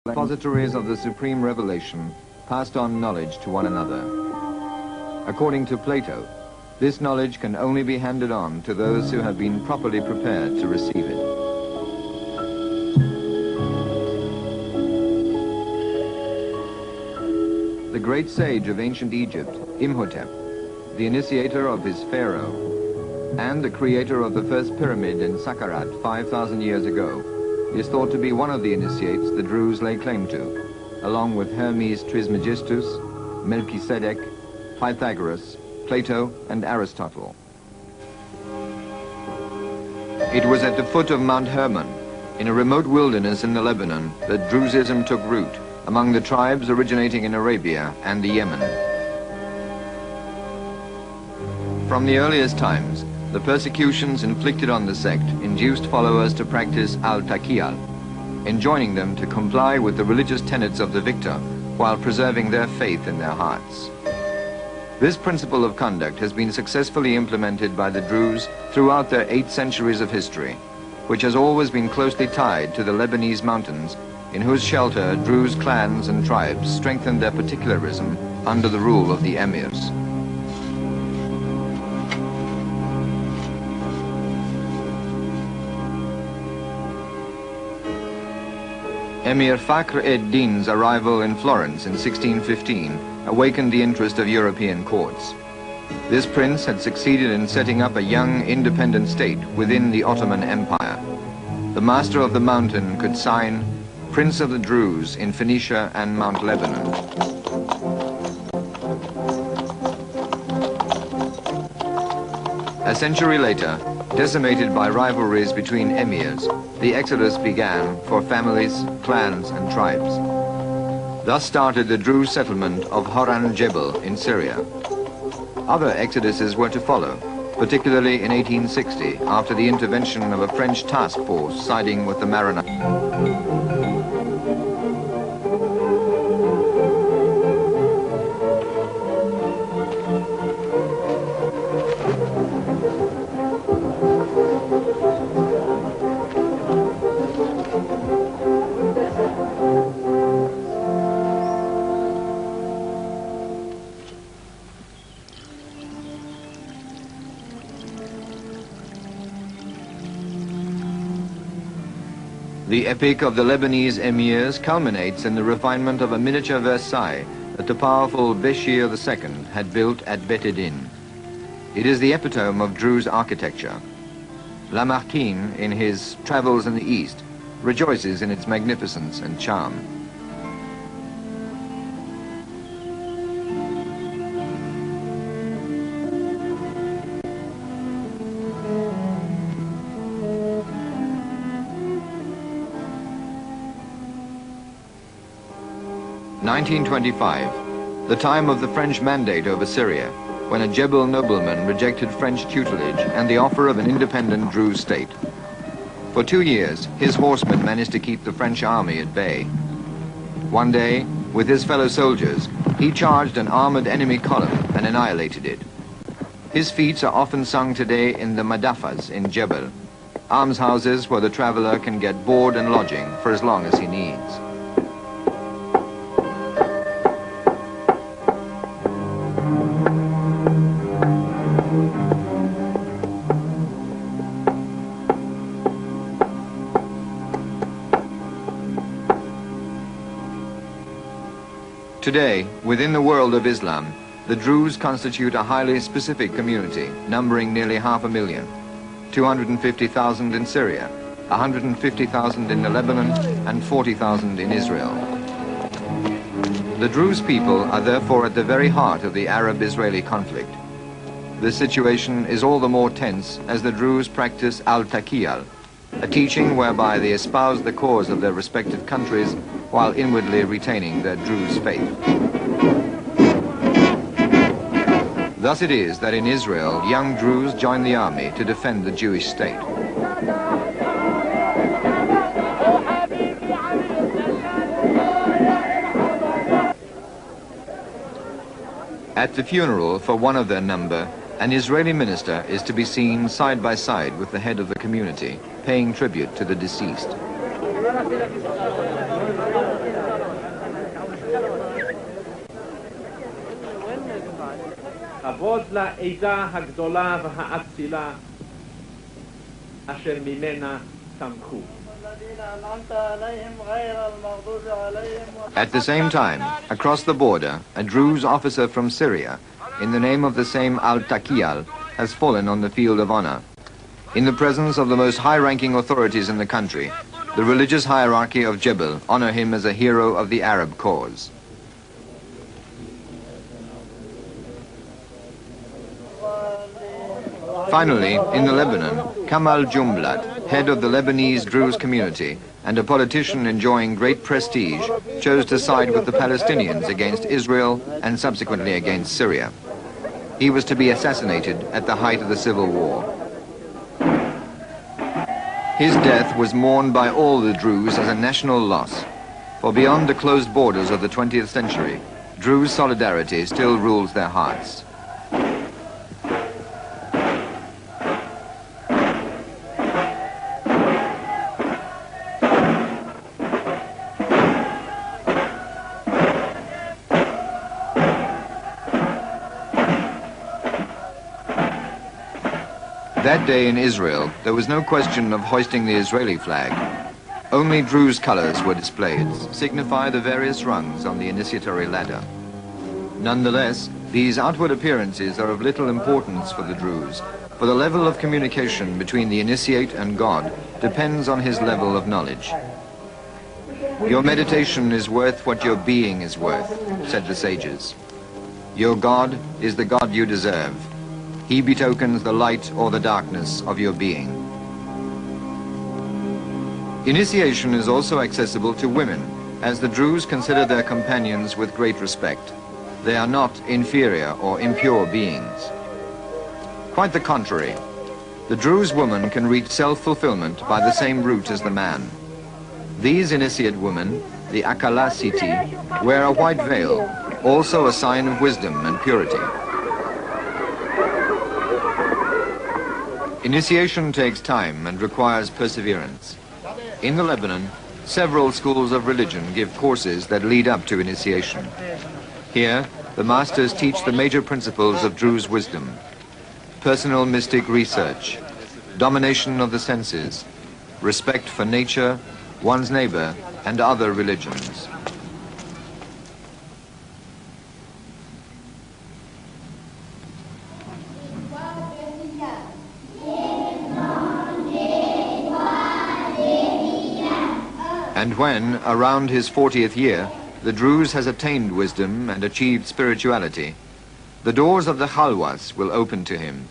Repositories of the supreme revelation passed on knowledge to one another. According to Plato, this knowledge can only be handed on to those who have been properly prepared to receive it. The great sage of ancient Egypt, Imhotep, the initiator of his pharaoh, and the creator of the first pyramid in Saqqarat 5,000 years ago, is thought to be one of the initiates the Druze lay claim to, along with Hermes Trismegistus, Melchizedek, Pythagoras, Plato, and Aristotle. It was at the foot of Mount Hermon, in a remote wilderness in the Lebanon, that Druzism took root among the tribes originating in Arabia and the Yemen. From the earliest times, the persecutions inflicted on the sect induced followers to practice al-taqiyal, enjoining them to comply with the religious tenets of the victor while preserving their faith in their hearts. This principle of conduct has been successfully implemented by the Druze throughout their 8 centuries of history, which has always been closely tied to the Lebanese mountains, in whose shelter Druze clans and tribes strengthened their particularism under the rule of the emirs. Emir Fakhr ed-Din's arrival in Florence in 1615 awakened the interest of European courts. This prince had succeeded in setting up a young independent state within the Ottoman Empire. The master of the mountain could sign Prince of the Druze in Phoenicia and Mount Lebanon. A century later, decimated by rivalries between emirs, the exodus began for families, clans, and tribes. Thus started the Druze settlement of Horan Jebel in Syria. Other exoduses were to follow, particularly in 1860, after the intervention of a French task force siding with the Maronite. The epic of the Lebanese emirs culminates in the refinement of a miniature Versailles that the powerful Béchir II had built at Bet Edin. It is the epitome of Druze architecture. Lamartine, in his Travels in the East, rejoices in its magnificence and charm. In 1925, the time of the French mandate over Syria, when a Jebel nobleman rejected French tutelage and the offer of an independent Druze state. For 2 years, his horsemen managed to keep the French army at bay. One day, with his fellow soldiers, he charged an armored enemy column and annihilated it. His feats are often sung today in the madafas in Jebel, almshouses where the traveler can get board and lodging for as long as he needs. Today, within the world of Islam, the Druze constitute a highly specific community, numbering nearly 500,000, 250,000 in Syria, 150,000 in Lebanon, and 40,000 in Israel. The Druze people are therefore at the very heart of the Arab-Israeli conflict. This situation is all the more tense as the Druze practice al-taqiyal, a teaching whereby they espouse the cause of their respective countries while inwardly retaining their Druze faith. Thus it is that in Israel, young Druze join the army to defend the Jewish state. At the funeral for one of their number, an Israeli minister is to be seen side by side with the head of the community, paying tribute to the deceased. כבוד לעדה הגדולה והאצילה אשר ממנה צמחו. At the same time, across the border, a Druze officer from Syria, in the name of the same Al-Taqiyal, has fallen on the field of honor. In the presence of the most high-ranking authorities in the country, the religious hierarchy of Jebel honor him as a hero of the Arab cause. Finally, in the Lebanon, Kamal Jumblat, head of the Lebanese Druze community and a politician enjoying great prestige, chose to side with the Palestinians against Israel and subsequently against Syria. He was to be assassinated at the height of the civil war. His death was mourned by all the Druze as a national loss, for beyond the closed borders of the 20th century, Druze solidarity still rules their hearts. That day in Israel, there was no question of hoisting the Israeli flag. Only Druze colors were displayed, signify the various rungs on the initiatory ladder. Nonetheless, these outward appearances are of little importance for the Druze, for the level of communication between the initiate and God depends on his level of knowledge. Your meditation is worth what your being is worth, said the sages. Your God is the God you deserve. He betokens the light or the darkness of your being. Initiation is also accessible to women, as the Druze consider their companions with great respect. They are not inferior or impure beings. Quite the contrary. The Druze woman can reach self-fulfillment by the same route as the man. These initiate women, the Akala Siti, wear a white veil, also a sign of wisdom and purity. Initiation takes time and requires perseverance. In the Lebanon, several schools of religion give courses that lead up to initiation. Here, the masters teach the major principles of Druze wisdom: personal mystic research, domination of the senses, respect for nature, one's neighbor, and other religions. And when, around his 40th year, the Druze has attained wisdom and achieved spirituality, the doors of the Khalwas will open to him,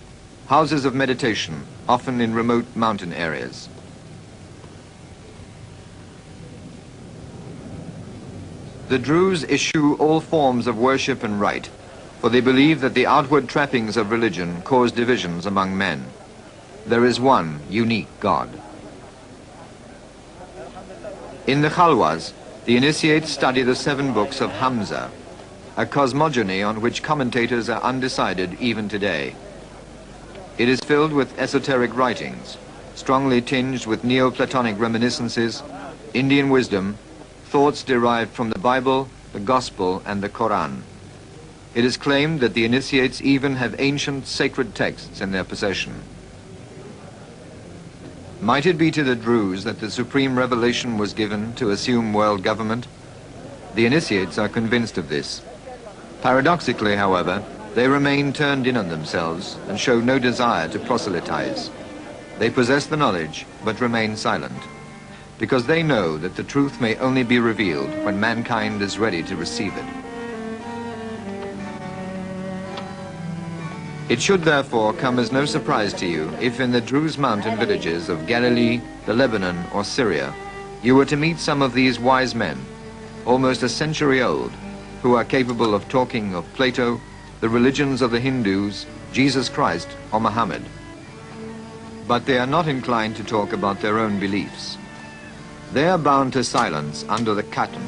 houses of meditation, often in remote mountain areas. The Druze eschew all forms of worship and rite, for they believe that the outward trappings of religion cause divisions among men. There is one unique God. In the Khalwas, the initiates study the 7 books of Hamza, a cosmogony on which commentators are undecided even today. It is filled with esoteric writings, strongly tinged with Neoplatonic reminiscences, Indian wisdom, thoughts derived from the Bible, the Gospel, and the Quran. It is claimed that the initiates even have ancient sacred texts in their possession. Might it be to the Druze that the supreme revelation was given to assume world government? The initiates are convinced of this. Paradoxically, however, they remain turned in on themselves and show no desire to proselytize. They possess the knowledge, but remain silent, because they know that the truth may only be revealed when mankind is ready to receive it. It should therefore come as no surprise to you if in the Druze mountain villages of Galilee, the Lebanon, or Syria, you were to meet some of these wise men, almost a century old, who are capable of talking of Plato, the religions of the Hindus, Jesus Christ, or Muhammad. But they are not inclined to talk about their own beliefs. They are bound to silence under the Katan,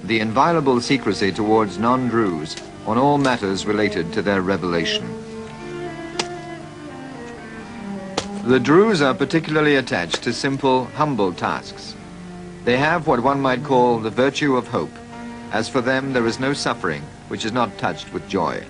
the inviolable secrecy towards non-Druze on all matters related to their revelation. The Druze are particularly attached to simple, humble tasks. They have what one might call the virtue of hope, as for them there is no suffering which is not touched with joy.